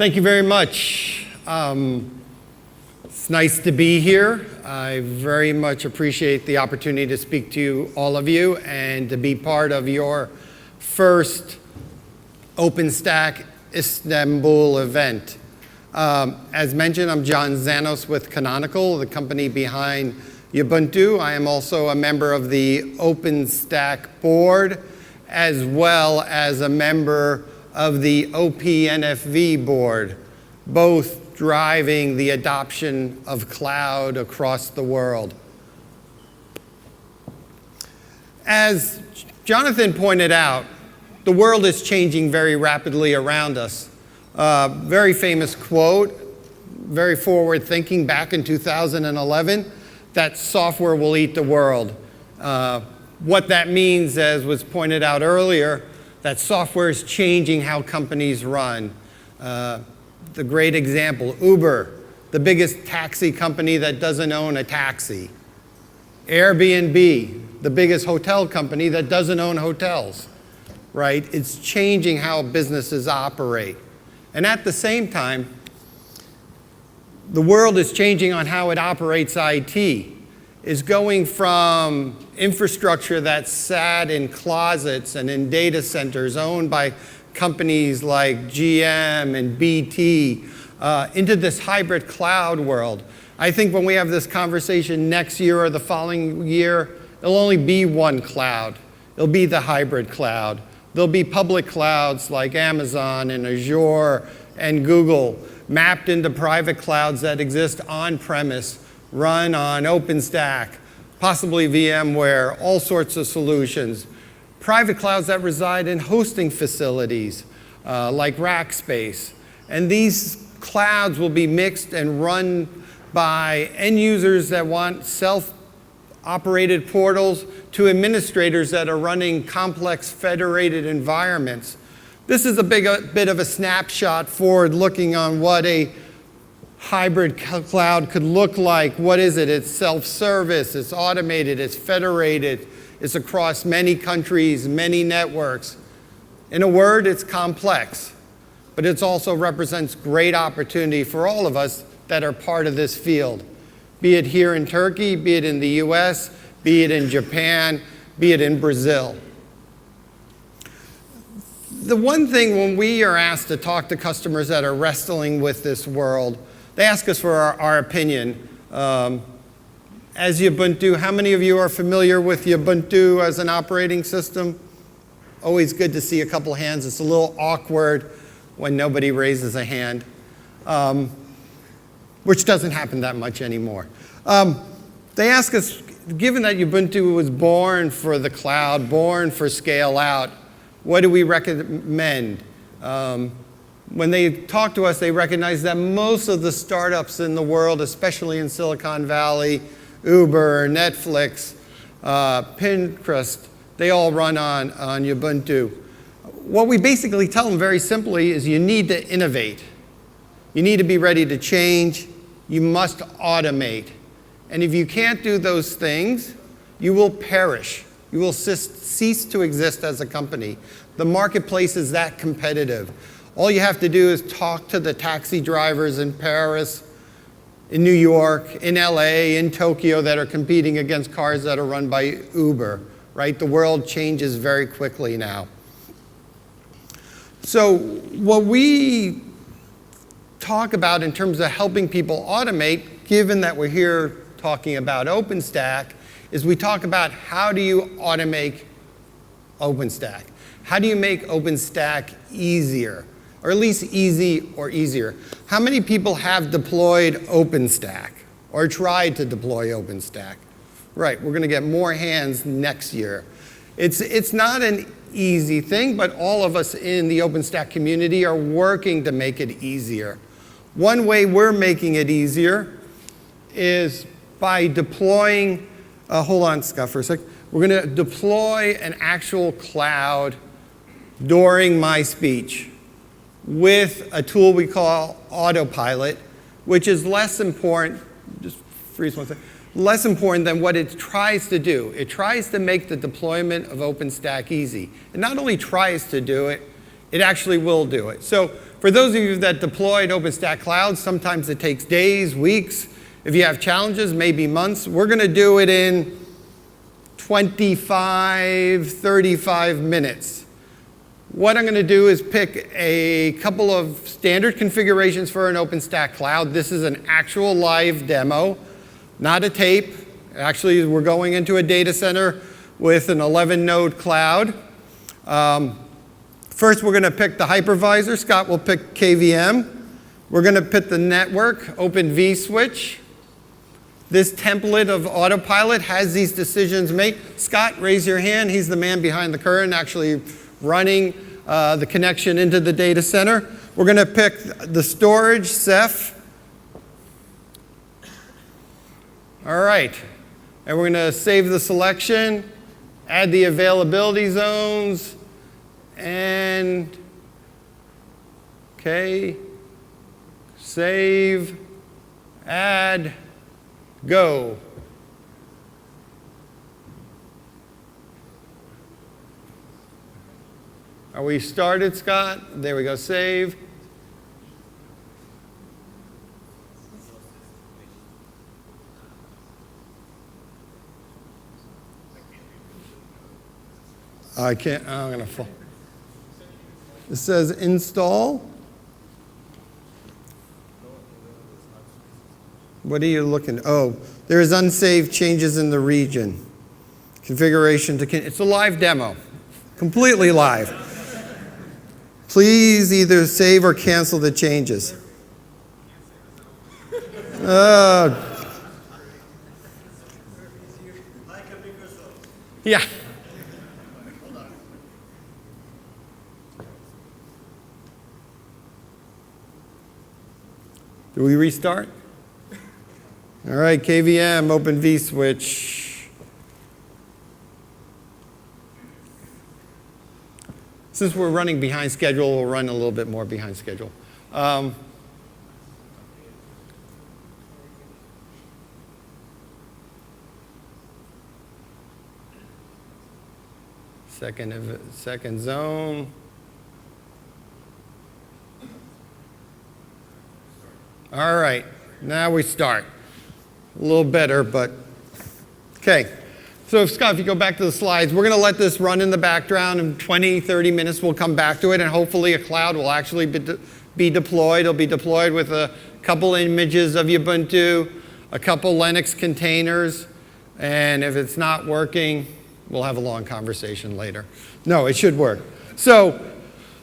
Thank you very much. It's nice to be here. I very much appreciate the opportunity to speak to all of you and to be part of your first Openstack Istanbul event. As mentioned, I'm John Zannos with Canonical, the company behind Ubuntu. I am also a member of the Openstack board, as well as a member of the OPNFV board, both driving the adoption of cloud across the world. As Jonathan pointed out, the world is changing very rapidly around us. Very famous quote, very forward thinking back in 2011, that software will eat the world. What that means, as was pointed out earlier, that software is changing how companies run. The great example, Uber, the biggest taxi company that doesn't own a taxi. Airbnb, the biggest hotel company that doesn't own hotels, right? It's changing how businesses operate. And at the same time, the world is changing on how it operates IT. Is going from infrastructure that sat in closets and in data centers owned by companies like GM and BT into this hybrid cloud world. I think when we have this conversation next year or the following year, it'll only be one cloud. It'll be the hybrid cloud. There'll be public clouds like Amazon and Azure and Google mapped into private clouds that exist on-premise, run on Openstack, possibly VMware, all sorts of solutions. Private clouds that reside in hosting facilities like Rackspace. And these clouds will be mixed and run by end users that want self-operated portals to administrators that are running complex federated environments. This is a bit of a snapshot forward looking on what a hybrid cloud could look like. What is it? It's self-service, it's automated, it's federated, it's across many countries, many networks. In a word, it's complex, but it also represents great opportunity for all of us that are part of this field, be it here in Turkey, be it in the US, be it in Japan, be it in Brazil. The one thing when we are asked to talk to customers that are wrestling with this world, they ask us for our opinion. As Ubuntu, how many of you are familiar with Ubuntu as an operating system? Always good to see a couple hands. It's a little awkward when nobody raises a hand, which doesn't happen that much anymore. They ask us, given that Ubuntu was born for the cloud, born for scale out, what do we recommend? When they talk to us, they recognize that most of the startups in the world, especially in Silicon Valley, Uber, Netflix, Pinterest, they all run on Ubuntu. What we basically tell them very simply is you need to innovate. You need to be ready to change. You must automate. And if you can't do those things, you will perish. You will cease to exist as a company. The marketplace is that competitive. All you have to do is talk to the taxi drivers in Paris, in New York, in LA, in Tokyo that are competing against cars that are run by Uber, right? The world changes very quickly now. So what we talk about in terms of helping people automate, given that we're here talking about OpenStack, is we talk about how do you automate OpenStack? How do you make OpenStack easier? Or at least easy or easier. How many people have deployed OpenStack or tried to deploy OpenStack? Right, we're going to get more hands next year. It's not an easy thing, but all of us in the OpenStack community are working to make it easier. One way we're making it easier is by deploying, hold on, Scott, for a sec. We're going to deploy an actual cloud during my speech with a tool we call Autopilot, which is less important, just freeze one second, less important than what it tries to do. It tries to make the deployment of OpenStack easy. It not only tries to do it, it actually will do it. So for those of you that deployed OpenStack Cloud, sometimes it takes days, weeks. If you have challenges, maybe months. We're going to do it in 25, 35 minutes. What I'm going to do is pick a couple of standard configurations for an OpenStack Cloud. This is an actual live demo, not a tape. Actually, we're going into a data center with an 11-node cloud. First, we're going to pick the hypervisor. Scott will pick KVM. We're going to pick the network, Open vSwitch. This template of autopilot has these decisions made. Scott, raise your hand. He's the man behind the curtain actually running the connection into the data center. We're going to pick the storage, Ceph. All right. And we're going to save the selection, add the availability zones, and okay, save, add, go. Are we started, Scott? There we go, save. I can't, I'm going to fall. It says install. What are you looking? Oh, there is unsaved changes in the region. Configuration to, it's a live demo, completely live. Please either save or cancel the changes. Yeah. Do we restart? All right, KVM, Open vSwitch. Since we're running behind schedule, we'll run a little bit more behind schedule. Second zone. All right, now we start. A little better, but okay. So Scott, if you go back to the slides, we're going to let this run in the background. In 20, 30 minutes, we'll come back to it, and hopefully a cloud will actually be deployed. It'll be deployed with a couple images of Ubuntu, a couple Linux containers, and if it's not working, we'll have a long conversation later. No, it should work. So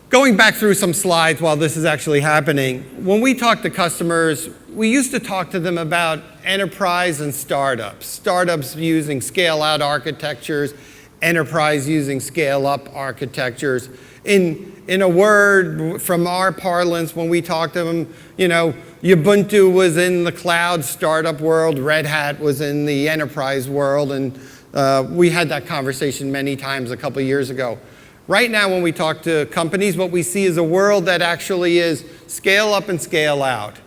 going back through some slides while this is actually happening, when we talk to customers, we used to talk to them about enterprise and startups. Startups using scale-out architectures, enterprise using scale-up architectures. In a word, from our parlance, when we talk to them, you know, Ubuntu was in the cloud startup world, Red Hat was in the enterprise world, and we had that conversation many times a couple years ago. Right now, when we talk to companies, what we see is a world that actually is scale up and scale out.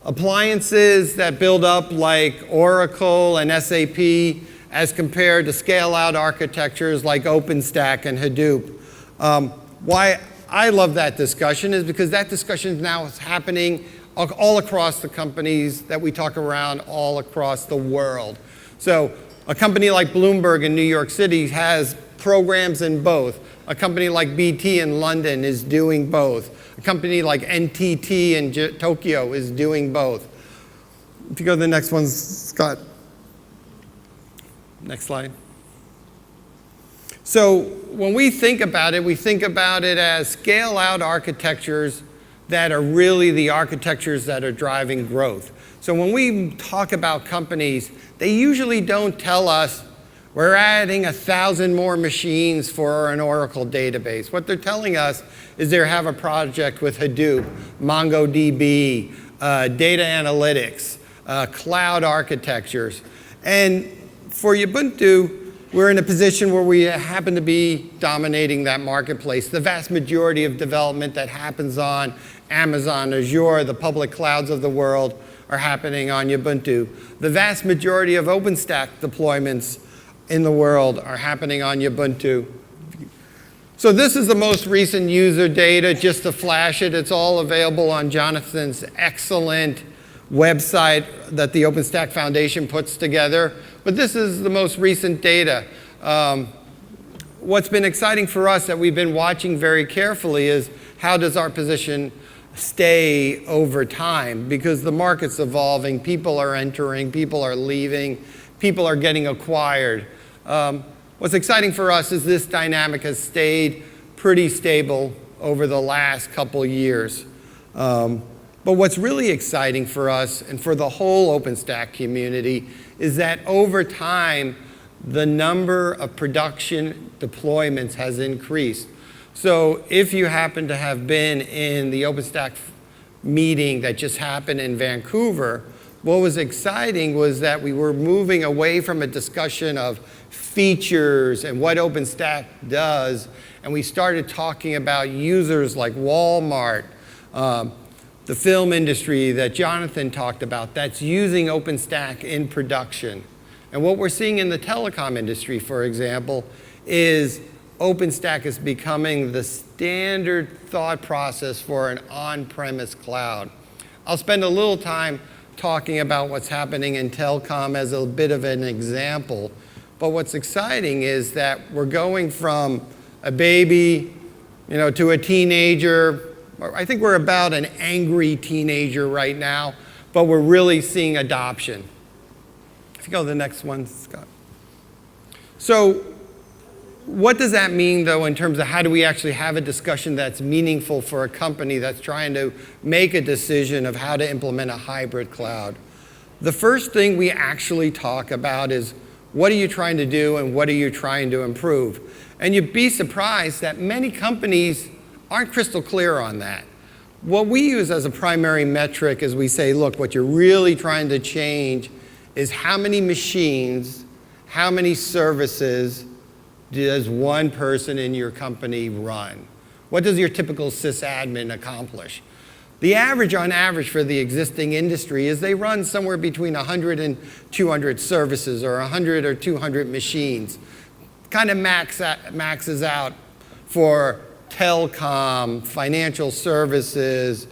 Appliances that build up like Oracle and SAP as compared to scale out architectures like OpenStack and Hadoop. Why I love that discussion is because that discussion now is happening all across the companies that we talk around all across the world. So a company like Bloomberg in New York City has programs in both. A company like BT in London is doing both. A company like NTT in Tokyo is doing both. If you go to the next one, Scott. Next slide. So when we think about it as scale-out architectures that are really the architectures that are driving growth. So when we talk about companies, they usually don't tell us we're adding 1,000 more machines for an Oracle database. What they're telling us is they have a project with Hadoop, MongoDB, data analytics, cloud architectures. And for Ubuntu, we're in a position where we happen to be dominating that marketplace. The vast majority of development that happens on Amazon, Azure, the public clouds of the world are happening on Ubuntu. The vast majority of OpenStack deployments in the world are happening on Ubuntu. So this is the most recent user data, just to flash it. It's all available on Jonathan's excellent website that the Openstack Foundation puts together. But this is the most recent data. What's been exciting for us that we've been watching very carefully is how does our position stay over time? Because the market's evolving, people are entering, people are leaving, people are getting acquired. What's exciting for us is this dynamic has stayed pretty stable over the last couple years. But what's really exciting for us and for the whole OpenStack community is that over time, the number of production deployments has increased. So if you happen to have been in the OpenStack meeting that just happened in Vancouver, what was exciting was that we were moving away from a discussion of features and what OpenStack does, and we started talking about users like Walmart, the film industry that Jonathan talked about, that's using OpenStack in production. And what we're seeing in the telecom industry, for example, is OpenStack is becoming the standard thought process for an on-premise cloud. I'll spend a little time talking about what's happening in telecom as a bit of an example. But what's exciting is that we're going from a baby, to a teenager. I think we're about an angry teenager right now, but we're really seeing adoption. If you go to the next one, Scott. So what does that mean, though, in terms of how do we actually have a discussion that's meaningful for a company that's trying to make a decision of how to implement a hybrid cloud? The first thing we actually talk about is what are you trying to do and what are you trying to improve? And you'd be surprised that many companies aren't crystal clear on that. What we use as a primary metric is we say, look, what you're really trying to change is how many machines, how many services does one person in your company run? What does your typical sysadmin accomplish? The average, on average, for the existing industry is they run somewhere between 100 and 200 services or 100 or 200 machines. Kind of maxes out for telecom, financial services,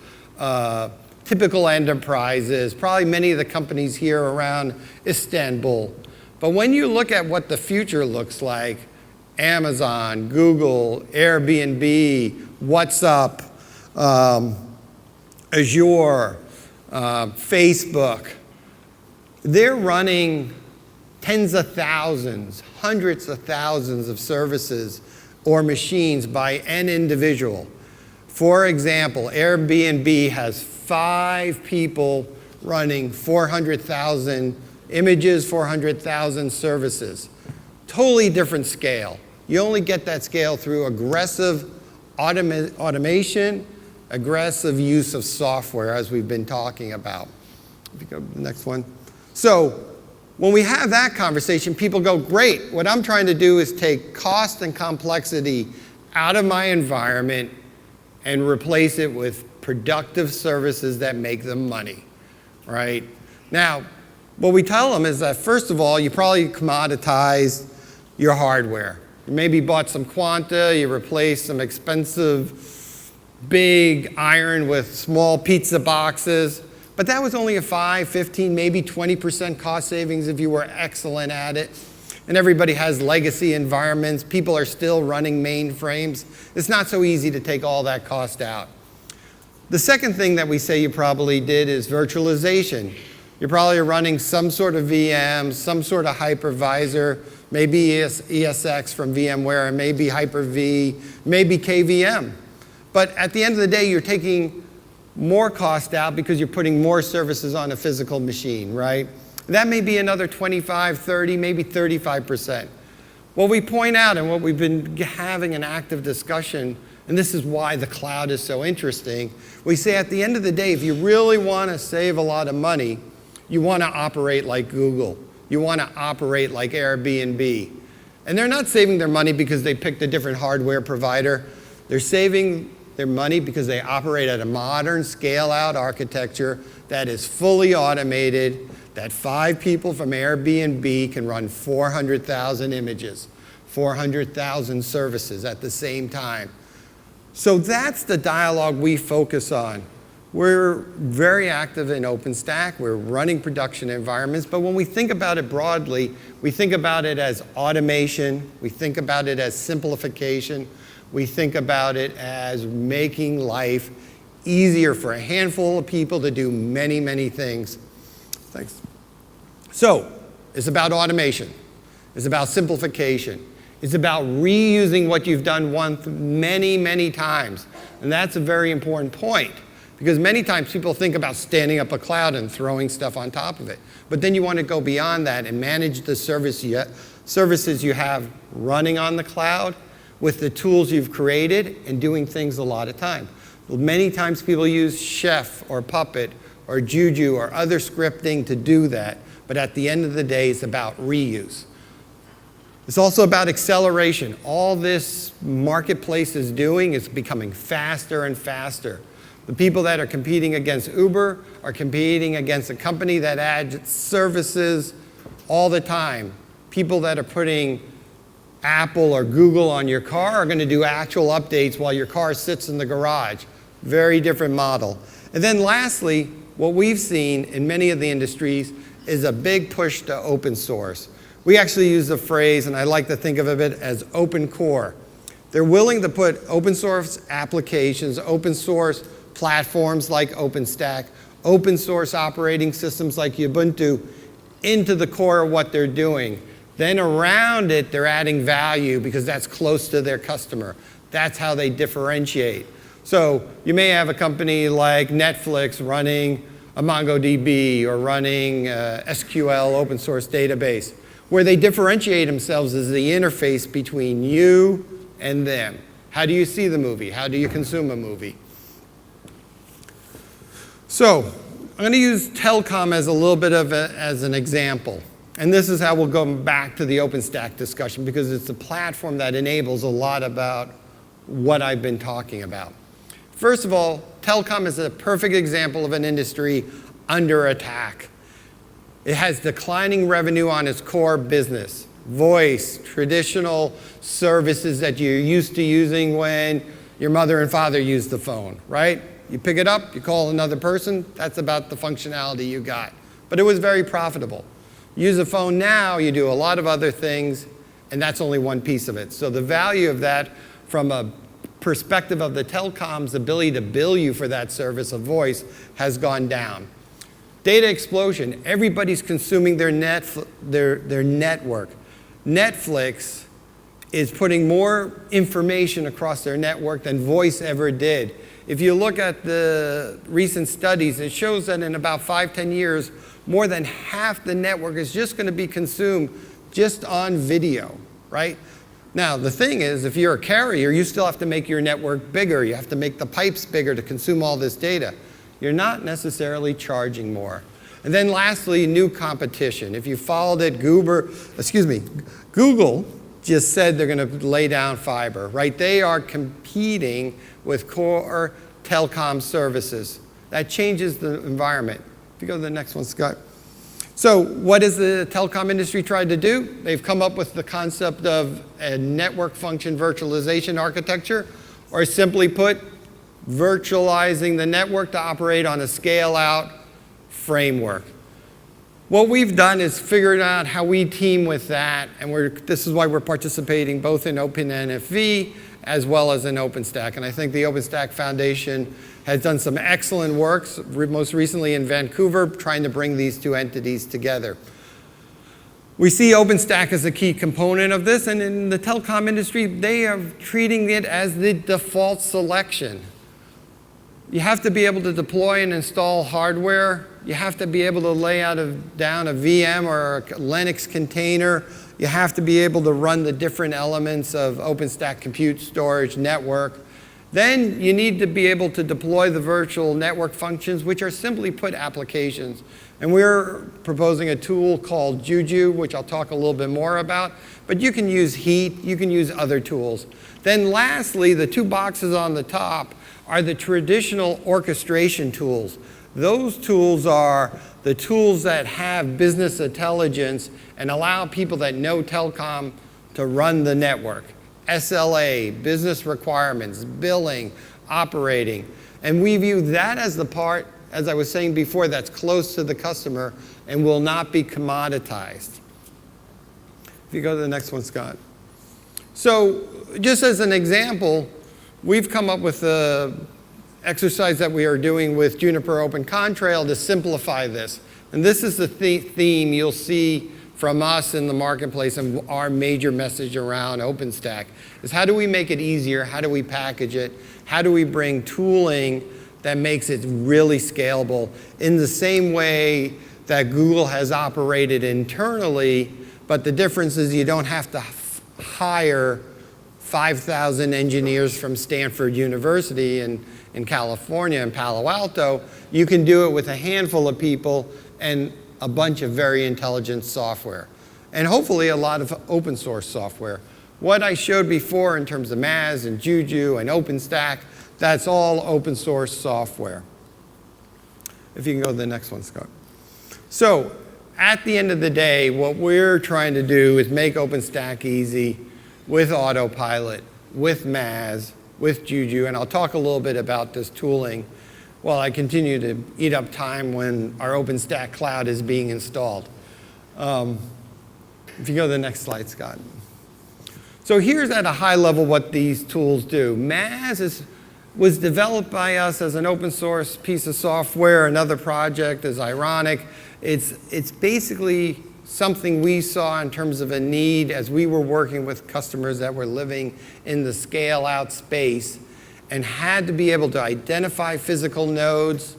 typical enterprises, probably many of the companies here around Istanbul. But when you look at what the future looks like, Amazon, Google, Airbnb, WhatsApp, Azure, Facebook, they're running tens of thousands, hundreds of thousands of services or machines by an individual. For example, Airbnb has 5 people running 400,000 images, 400,000 services. Totally different scale. You only get that scale through aggressive automation, aggressive use of software, as we've been talking about. If you go to the next one. So when we have that conversation, people go, great, what I'm trying to do is take cost and complexity out of my environment and replace it with productive services that make them money, right? Now, what we tell them is that, first of all, you probably commoditized your hardware. You maybe bought some Quanta, you replaced some expensive big iron with small pizza boxes, but that was only a 5, 15, maybe 20% cost savings if you were excellent at it. And everybody has legacy environments. People are still running mainframes. It's not so easy to take all that cost out. The second thing that we say you probably did is virtualization. You're probably running some sort of VM, some sort of hypervisor, maybe ESX from VMware, and maybe Hyper-V, maybe KVM. But at the end of the day, you're taking more cost out because you're putting more services on a physical machine, right? That may be another 25, 30, maybe 35%. What we point out and what we've been having an active discussion, and this is why the cloud is so interesting, we say at the end of the day, if you really want to save a lot of money, you want to operate like Google. You want to operate like Airbnb. And they're not saving their money because they picked a different hardware provider. They're saving their money because they operate at a modern scale-out architecture that is fully automated, that 5 people from Airbnb can run 400,000 images. 400,000 services at the same time. So that's the dialogue we focus on. We're very active in Openstack. We're running production environments. But when we think about it broadly, we think about it as automation. We think about it as simplification. We think about it as making life easier for a handful of people to do many, many things. Thanks. So it's about automation. It's about simplification. It's about reusing what you've done once many, many times. And that's a very important point, because many times people think about standing up a cloud and throwing stuff on top of it. But then you want to go beyond that and manage the services you have running on the cloud with the tools you've created and doing things a lot of time. Many times people use Chef or Puppet or Juju or other scripting to do that. But at the end of the day, it's about reuse. It's also about acceleration. All this marketplace is doing is becoming faster and faster. The people that are competing against Uber are competing against a company that adds services all the time. People that are putting Apple or Google on your car are going to do actual updates while your car sits in the garage. Very different model. And then lastly, what we've seen in many of the industries is a big push to open source. We actually use the phrase, and I like to think of it as open core. They're willing to put open source applications, open source platforms like Openstack, open source operating systems like Ubuntu into the core of what they're doing. Then around it, they're adding value because that's close to their customer. That's how they differentiate. So you may have a company like Netflix running a MongoDB or running SQL open source database. Where they differentiate themselves is the interface between you and them. How do you see the movie? How do you consume a movie? So I'm going to use telecom as a little bit of as an example. And this is how we'll go back to the Openstack discussion, because it's a platform that enables a lot about what I've been talking about. First of all, telecom is a perfect example of an industry under attack. It has declining revenue on its core business. Voice, traditional services that you're used to using when your mother and father used the phone, right? You pick it up, you call another person, that's about the functionality you got. But it was very profitable. Use a phone now, you do a lot of other things, and that's only one piece of it. So the value of that from a perspective of the telecom's ability to bill you for that service of voice has gone down. Data explosion. Everybody's consuming their network. Netflix is putting more information across their network than voice ever did. If you look at the recent studies, it shows that in about 5-10 years, more than half the network is just going to be consumed just on video, right? Now, the thing is, if you're a carrier, you still have to make your network bigger. You have to make the pipes bigger to consume all this data. You're not necessarily charging more. And then lastly, new competition. If you followed it, Google just said they're going to lay down fiber, right? They are competing with core telecom services. That changes the environment. If you go to the next one, Scott. So what has the telecom industry tried to do? They've come up with the concept of a network function virtualization architecture, or simply put, virtualizing the network to operate on a scale-out framework. What we've done is figured out how we team with that, and this is why we're participating both in OpenNFV as well as in Openstack. And I think the Openstack Foundation has done some excellent work, most recently in Vancouver, trying to bring these two entities together. We see Openstack as a key component of this, and in the telecom industry, they are treating it as the default selection. You have to be able to deploy and install hardware. You have to be able to lay down a VM or a Linux container. You have to be able to run the different elements of OpenStack compute, storage, network. Then you need to be able to deploy the virtual network functions, which are simply put applications. And we're proposing a tool called Juju, which I'll talk a little bit more about. But you can use Heat, you can use other tools. Then lastly, the two boxes on the top are the traditional orchestration tools. Those tools are the tools that have business intelligence and allow people that know telecom to run the network. SLA, business requirements, billing, operating. And we view that as the part, as I was saying before, that's close to the customer and will not be commoditized. If you go to the next one, Scott. So just as an example, we've come up with an exercise that we are doing with Juniper Open Contrail to simplify this. And this is the theme you'll see from us in the marketplace and our major message around Openstack is how do we make it easier? How do we package it? How do we bring tooling that makes it really scalable in the same way that Google has operated internally, but the difference is you don't have to hire 5,000 engineers from Stanford University in California and Palo Alto. You can do it with a handful of people and a bunch of very intelligent software. And hopefully a lot of open source software. What I showed before in terms of Maz and Juju and Openstack, that's all open source software. If you can go to the next one, Scott. So at the end of the day, what we're trying to do is make Openstack easy with Autopilot, with Maz, with Juju, and I'll talk a little bit about this tooling while I continue to eat up time when our OpenStack cloud is being installed. If you go to the next slide, Scott. So here's at a high level what these tools do. Maz was developed by us as an open source piece of software. Another project is ironic. It's basically something we saw in terms of a need as we were working with customers that were living in the scale out space and had to be able to identify physical nodes,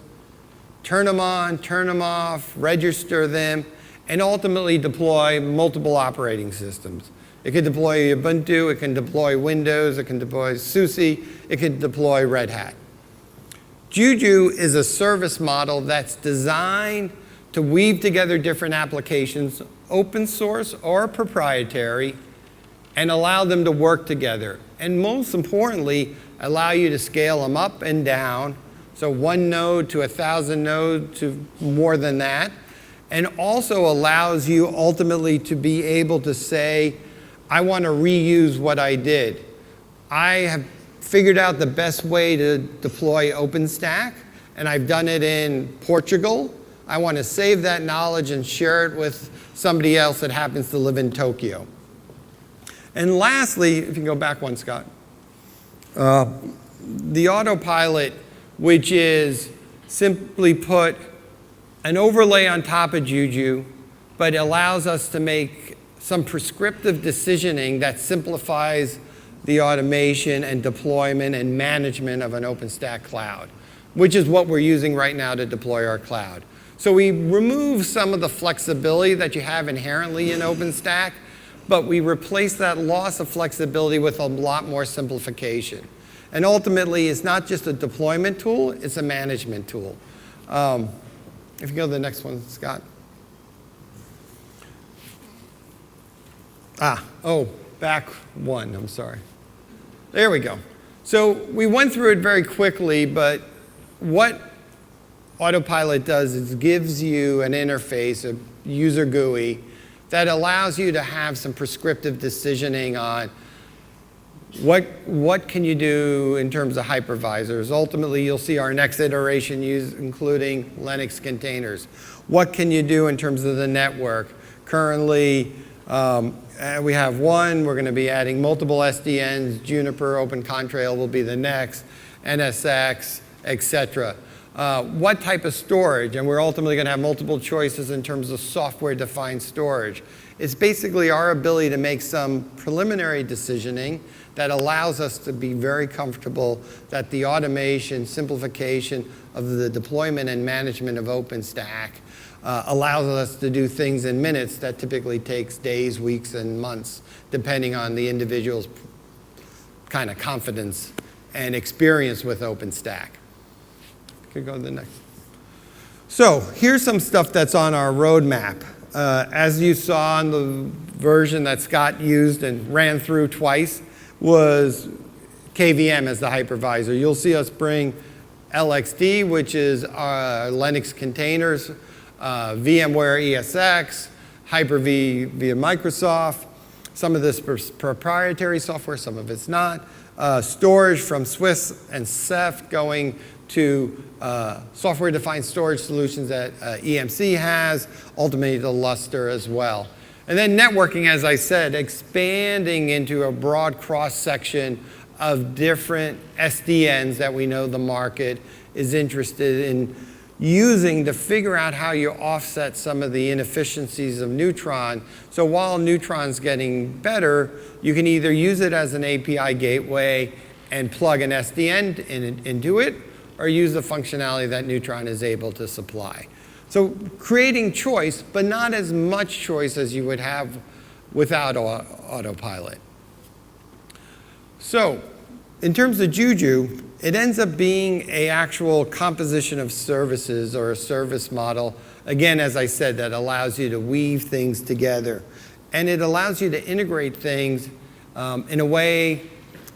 turn them on, turn them off, register them, and ultimately deploy multiple operating systems. It can deploy Ubuntu, it can deploy Windows, it can deploy SUSE, it can deploy Red Hat. Juju is a service model that's designed to weave together different applications, open source or proprietary, and allow them to work together. And most importantly, allow you to scale them up and down, so 1 node to 1,000 nodes to more than that, and also allows you ultimately to be able to say, I want to reuse what I did. I have figured out the best way to deploy OpenStack, and I've done it in Portugal. I want to save that knowledge and share it with somebody else that happens to live in Tokyo. And lastly, if you can go back one, Scott, the Autopilot, which is simply put an overlay on top of Juju, but allows us to make some prescriptive decisioning that simplifies the automation and deployment and management of an OpenStack cloud, which is what we're using right now to deploy our cloud. So we remove some of the flexibility that you have inherently in OpenStack, but we replace that loss of flexibility with a lot more simplification. And ultimately, it's not just a deployment tool, it's a management tool. If you go to the next one, Scott. Back one, I'm sorry. There we go. So we went through it very quickly, but what Autopilot does is gives you an interface, a user GUI, that allows you to have some prescriptive decisioning on what can you do in terms of hypervisors. Ultimately, you'll see our next iteration including Linux containers. What can you do in terms of the network? Currently, we have one. We're going to be adding multiple SDNs. Juniper Open Contrail will be the next, NSX, etc. What type of storage? And we're ultimately going to have multiple choices in terms of software-defined storage. It's basically our ability to make some preliminary decisioning that allows us to be very comfortable that the automation, simplification of the deployment and management of OpenStack allows us to do things in minutes that typically takes days, weeks, and months, depending on the individual's kind of confidence and experience with OpenStack. Could go to the next. So here's some stuff that's on our roadmap. As you saw in the version that Scott used and ran through twice was KVM as the hypervisor. You'll see us bring LXD, which is our Linux containers, VMware ESX, Hyper-V via Microsoft, Some of this proprietary software, some of it's not. Storage from Swiss and Ceph going to software-defined storage solutions that EMC has, ultimately to Lustre as well. And then networking, as I said, expanding into a broad cross-section of different SDNs that we know the market is interested in using to figure out how you offset some of the inefficiencies of Neutron. So while Neutron's getting better, you can either use it as an API gateway and plug an SDN into it, or use the functionality that Neutron is able to supply. So creating choice, but not as much choice as you would have without autopilot. So in terms of Juju, it ends up being an actual composition of services or a service model, again, as I said, that allows you to weave things together. And it allows you to integrate things in a way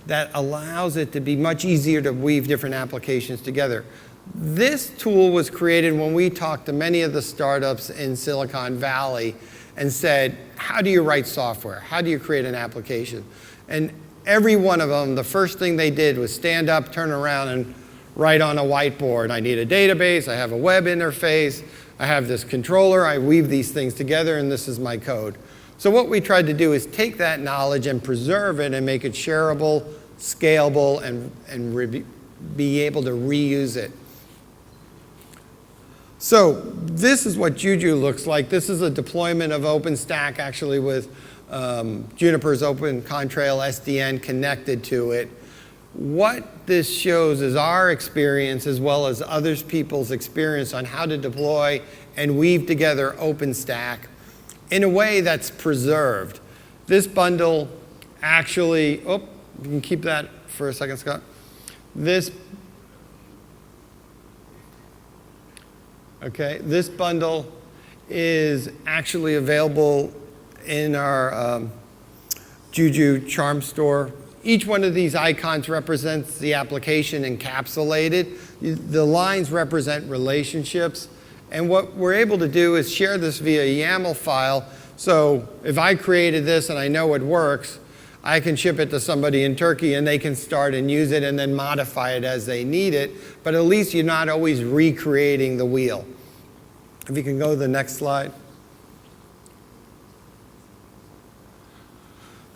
that allows it to be much easier to weave different applications together. This tool was created when we talked to many of the startups in Silicon Valley and said, how do you write software? How do you create an application? And every one of them, the first thing they did was stand up, turn around, and write on a whiteboard. I need a database, I have a web interface, I have this controller, I weave these things together, and this is my code. So what we tried to do is take that knowledge and preserve it and make it shareable, scalable, and be able to reuse it. So this is what Juju looks like. This is a deployment of Openstack actually with Juniper's Open Contrail SDN connected to it. What this shows is our experience as well as other people's experience on how to deploy and weave together Openstack in a way that's preserved. This bundle actually, you can keep that for a second, Scott. This bundle is actually available in our Juju Charm Store. Each one of these icons represents the application encapsulated. The lines represent relationships. And what we're able to do is share this via YAML file. So if I created this and I know it works, I can ship it to somebody in Turkey and they can start and use it and then modify it as they need it. But at least you're not always recreating the wheel. If you can go to the next slide.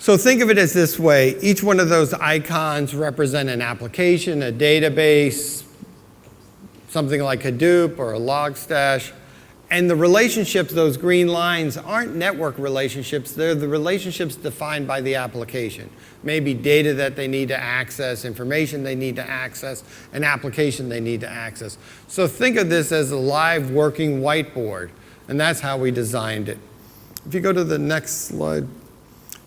So think of it as this way. Each one of those icons represent an application, a database, something like Hadoop or a Logstash. And the relationships, those green lines, aren't network relationships. They're the relationships defined by the application. Maybe data that they need to access, information they need to access, an application they need to access. So think of this as a live working whiteboard. And that's how we designed it. If you go to the next slide.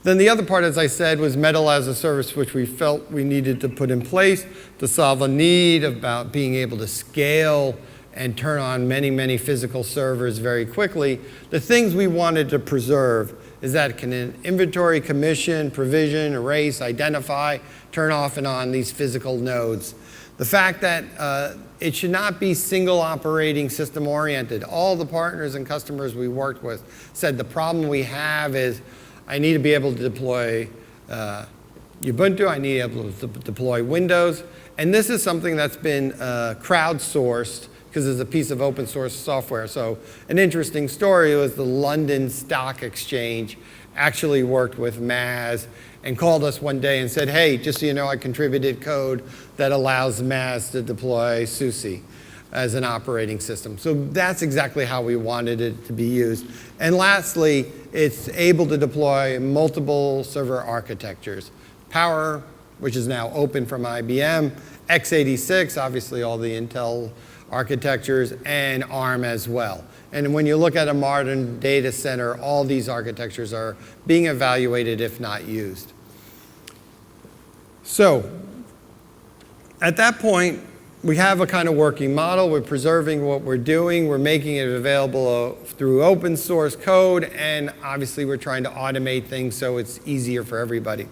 Then the other part, as I said, was Metal as a Service, which we felt we needed to put in place to solve a need about being able to scale and turn on many, many physical servers very quickly. The things we wanted to preserve is that it can inventory, commission, provision, erase, identify, turn off and on these physical nodes. The fact that it should not be single operating system oriented. All the partners and customers we worked with said the problem we have is I need to be able to deploy Ubuntu, I need to be able to deploy Windows, and this is something that's been crowdsourced because it's a piece of open source software. So an interesting story was the London Stock Exchange actually worked with Maz and called us one day and said, hey, just so you know, I contributed code that allows Maz to deploy SUSE as an operating system. So that's exactly how we wanted it to be used. And lastly, it's able to deploy multiple server architectures. Power, which is now open from IBM, x86, obviously all the Intel architectures, and ARM as well. And when you look at a modern data center, all these architectures are being evaluated if not used. So at that point, we have a kind of working model. We're preserving what we're doing. We're making it available through open source code, and obviously we're trying to automate things so it's easier for everybody.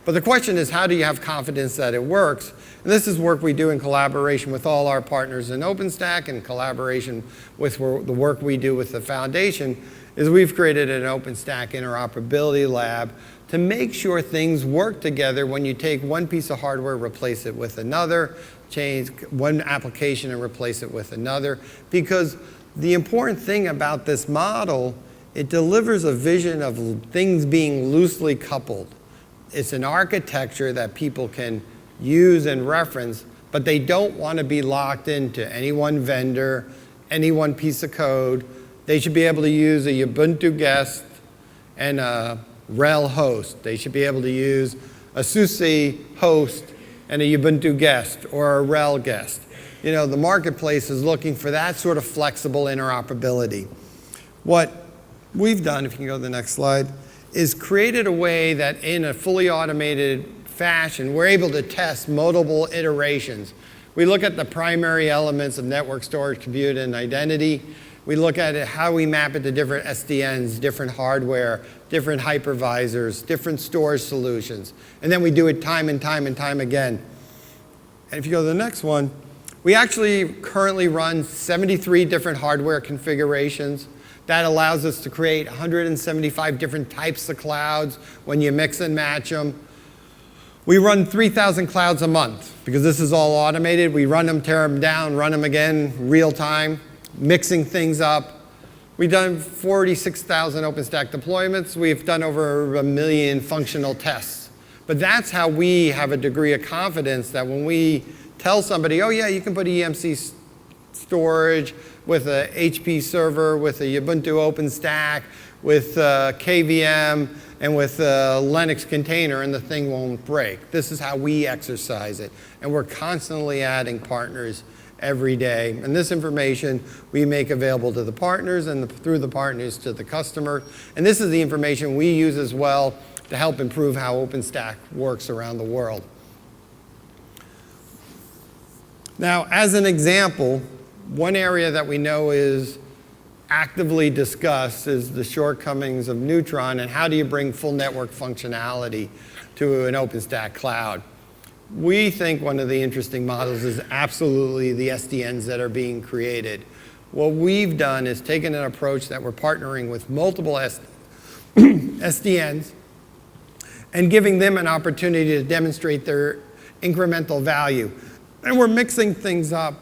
But the question is, how do you have confidence that it works? And this is work we do in collaboration with all our partners in Openstack and collaboration with the work we do with the foundation. is we've created an OpenStack interoperability lab to make sure things work together when you take one piece of hardware, replace it with another, change one application and replace it with another. Because the important thing about this model, it delivers a vision of things being loosely coupled. It's an architecture that people can use and reference, but they don't want to be locked into any one vendor, any one piece of code. They should be able to use a Ubuntu guest and a RHEL host. They should be able to use a SUSE host and a Ubuntu guest or a RHEL guest. You know, the marketplace is looking for that sort of flexible interoperability. What we've done, if you can go to the next slide, is created a way that in a fully automated fashion, we're able to test multiple iterations. We look at the primary elements of network storage, compute, and identity. We look at it, how we map it to different SDNs, different hardware, different hypervisors, different storage solutions. And then we do it time and time and time again. And if you go to the next one, we actually currently run 73 different hardware configurations. That allows us to create 175 different types of clouds when you mix and match them. We run 3,000 clouds a month because this is all automated. We run them, tear them down, run them again, real time, mixing things up. We've done 46,000 OpenStack deployments. We've done over 1 million functional tests. But that's how we have a degree of confidence that when we tell somebody, oh yeah, you can put EMC storage with a HP server, with a Ubuntu OpenStack, with KVM, and with a Linux container, and the thing won't break. This is how we exercise it. And we're constantly adding partners every day. And this information we make available to the partners and through the partners to the customer. And this is the information we use as well to help improve how OpenStack works around the world. Now, as an example, one area that we know is actively discussed is the shortcomings of Neutron and how do you bring full network functionality to an OpenStack cloud. We think one of the interesting models is absolutely the SDNs that are being created. What we've done is taken an approach that we're partnering with multiple SDNs and giving them an opportunity to demonstrate their incremental value. And we're mixing things up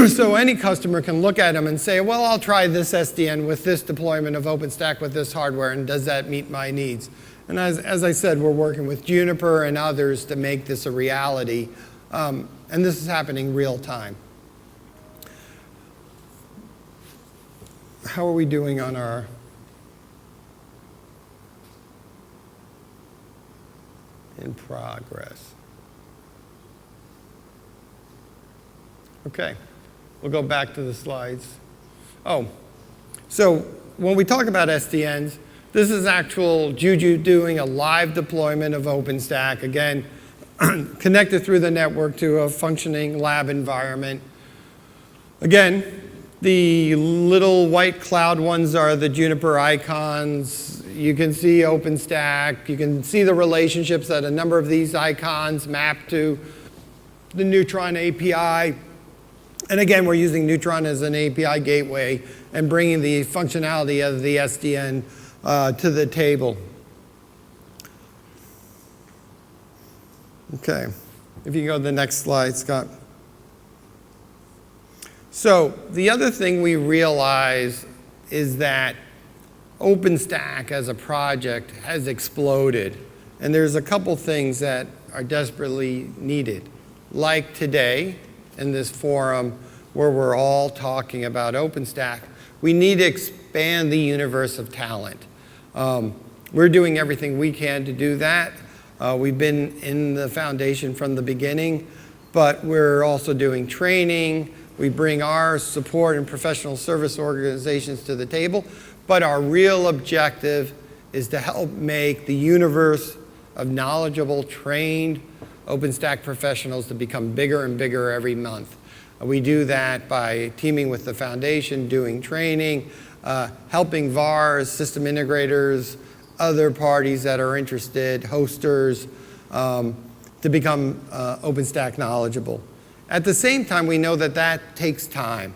so any customer can look at them and say, well, I'll try this SDN with this deployment of OpenStack with this hardware, and does that meet my needs? And as I said, we're working with Juniper and others to make this a reality. And this is happening real time. How are we doing on our in progress? Okay, we'll go back to the slides. Oh, so when we talk about SDNs, this is actual Juju doing a live deployment of OpenStack, again, connected through the network to a functioning lab environment. Again, the little white cloud ones are the Juniper icons. You can see OpenStack. You can see the relationships that a number of these icons map to the Neutron API. And again, we're using Neutron as an API gateway and bringing the functionality of the SDN to the table. Okay, if you go to the next slide, Scott. So the other thing we realize is that OpenStack as a project has exploded. And there's a couple things that are desperately needed. Like today, in this forum where we're all talking about OpenStack, we need to expand the universe of talent. We're doing everything we can to do that. We've been in the foundation from the beginning, but we're also doing training. We bring our support and professional service organizations to the table, but our real objective is to help make the universe of knowledgeable, trained OpenStack professionals to become bigger and bigger every month. We do that by teaming with the foundation, doing training, helping VARs, system integrators, other parties that are interested, hosters, to become OpenStack knowledgeable. At the same time, we know that that takes time.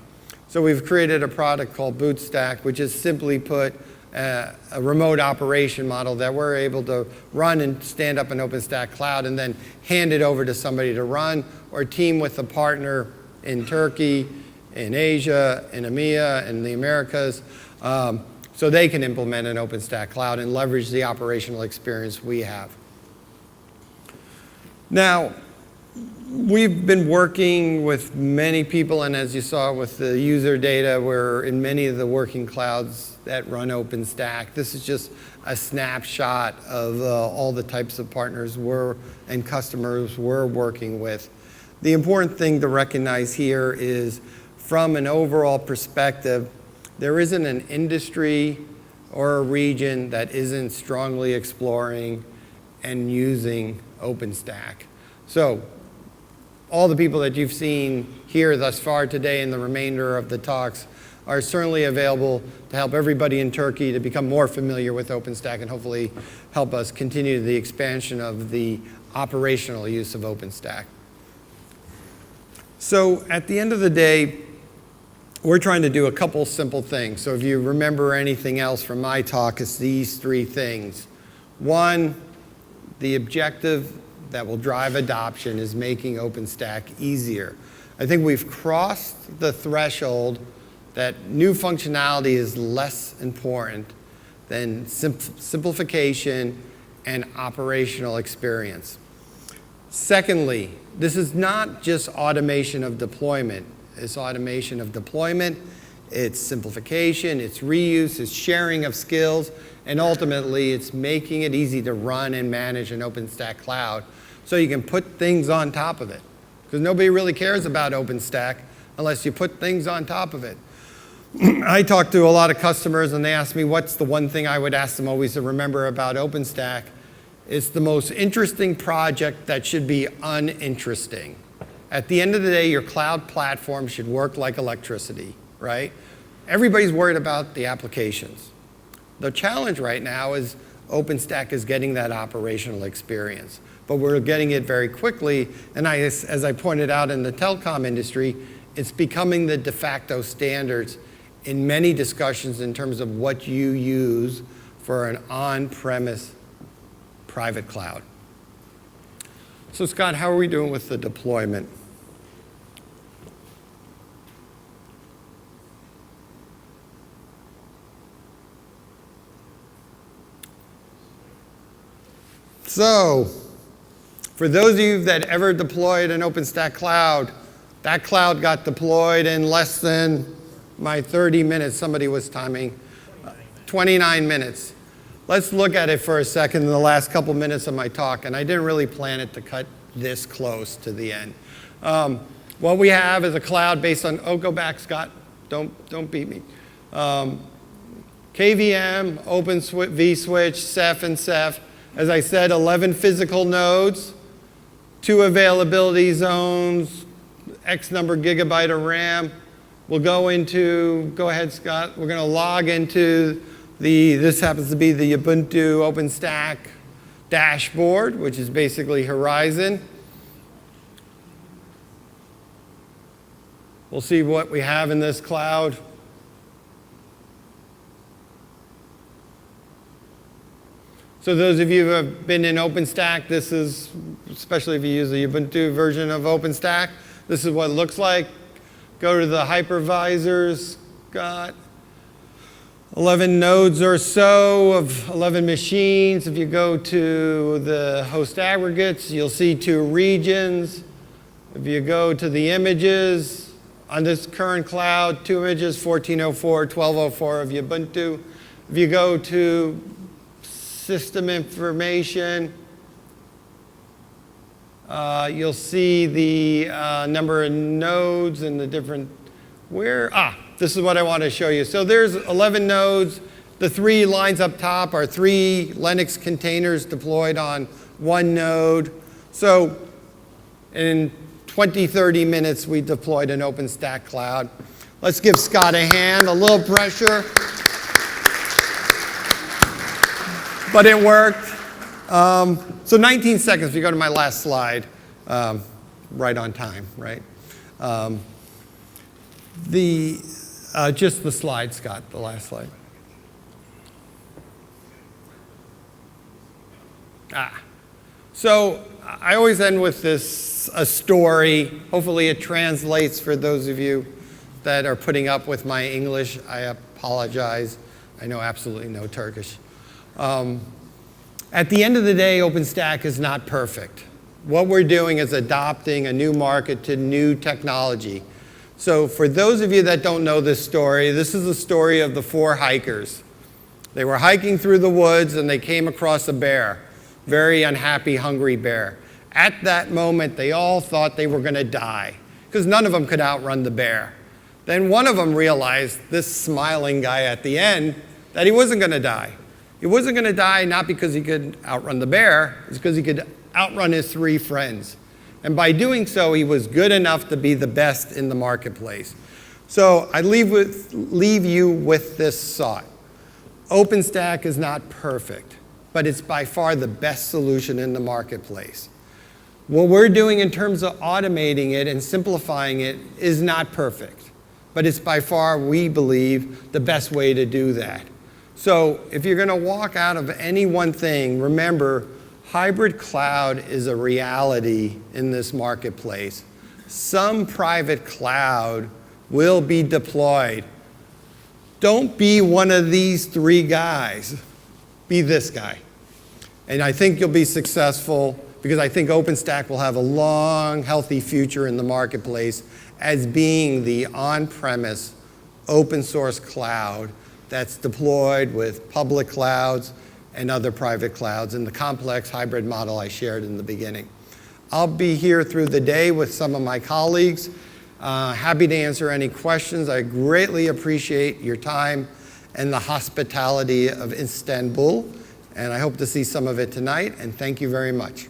So we've created a product called Bootstack, which is simply put a remote operation model that we're able to run and stand up an OpenStack cloud and then hand it over to somebody to run, or team with a partner in Turkey, in Asia, in EMEA, in the Americas, so they can implement an OpenStack cloud and leverage the operational experience we have. Now, we've been working with many people, and as you saw with the user data, we're in many of the working clouds that run OpenStack. This is just a snapshot of all the types of partners and customers we're working with. The important thing to recognize here is, from an overall perspective, there isn't an industry or a region that isn't strongly exploring and using OpenStack. So all the people that you've seen here thus far today and the remainder of the talks are certainly available to help everybody in Turkey to become more familiar with OpenStack and hopefully help us continue the expansion of the operational use of OpenStack. So at the end of the day, we're trying to do a couple simple things. So if you remember anything else from my talk, it's these three things. One, the objective that will drive adoption is making OpenStack easier. I think we've crossed the threshold that new functionality is less important than simplification and operational experience. Secondly, this is not just automation of deployment. It's automation of deployment, it's simplification, it's reuse, it's sharing of skills, and ultimately it's making it easy to run and manage an OpenStack cloud so you can put things on top of it. Because nobody really cares about OpenStack unless you put things on top of it. I talk to a lot of customers and they ask me what's the one thing I would ask them always to remember about OpenStack. It's the most interesting project that should be uninteresting. At the end of the day, your cloud platform should work like electricity, right? Everybody's worried about the applications. The challenge right now is OpenStack is getting that operational experience, but we're getting it very quickly, and as I pointed out in the telecom industry, it's becoming the de facto standards in many discussions in terms of what you use for an on-premise private cloud. So Scott, how are we doing with the deployment? So, for those of you that ever deployed an OpenStack cloud, that cloud got deployed in less than my 30 minutes. Somebody was timing. 29 minutes. Let's look at it for a second in the last couple minutes of my talk, and I didn't really plan it to cut this close to the end. What we have is a cloud based on, oh, go back, Scott. Don't beat me. KVM, Open vSwitch, Ceph, and Ceph. As I said, 11 physical nodes, 2 availability zones, X number gigabyte of RAM. We'll go ahead, Scott. We're going to log into this happens to be the Ubuntu OpenStack dashboard, which is basically Horizon. We'll see what we have in this cloud. So those of you who have been in OpenStack, this is, especially if you use the Ubuntu version of OpenStack, this is what it looks like. Go to the hypervisors, got 11 nodes or so of 11 machines. If you go to the host aggregates, you'll see 2 regions. If you go to the images, on this current cloud, 2 images, 1404, 1204 of Ubuntu. If you go to system information, you'll see the number of nodes and the different, this is what I want to show you. So there's 11 nodes. The 3 lines up top are 3 Linux containers deployed on 1 node. So in 20, 30 minutes, we deployed an OpenStack cloud. Let's give Scott a hand, a little pressure. But it worked. So 19 seconds, if you go to my last slide, right on time, right? Just the slide, Scott, the last slide. So I always end with a story. Hopefully it translates for those of you that are putting up with my English. I apologize. I know absolutely no Turkish. At the end of the day, Openstack is not perfect. What we're doing is adopting a new market to new technology. So for those of you that don't know this story, this is the story of the 4 hikers. They were hiking through the woods and they came across a bear, very unhappy, hungry bear. At that moment, they all thought they were going to die because none of them could outrun the bear. Then one of them realized, this smiling guy at the end, that he wasn't going to die. He wasn't going to die not because he could outrun the bear, it's because he could outrun his 3 friends. And by doing so, he was good enough to be the best in the marketplace. So I leave you with this thought. Openstack is not perfect, but it's by far the best solution in the marketplace. What we're doing in terms of automating it and simplifying it is not perfect, but it's by far, we believe, the best way to do that. So if you're going to walk out of any one thing, remember, hybrid cloud is a reality in this marketplace. Some private cloud will be deployed. Don't be one of these 3 guys. Be this guy. And I think you'll be successful because I think Openstack will have a long, healthy future in the marketplace as being the on-premise open source cloud that's deployed with public clouds and other private clouds in the complex hybrid model I shared in the beginning. I'll be here through the day with some of my colleagues. Happy to answer any questions. I greatly appreciate your time and the hospitality of Istanbul, and I hope to see some of it tonight, and thank you very much.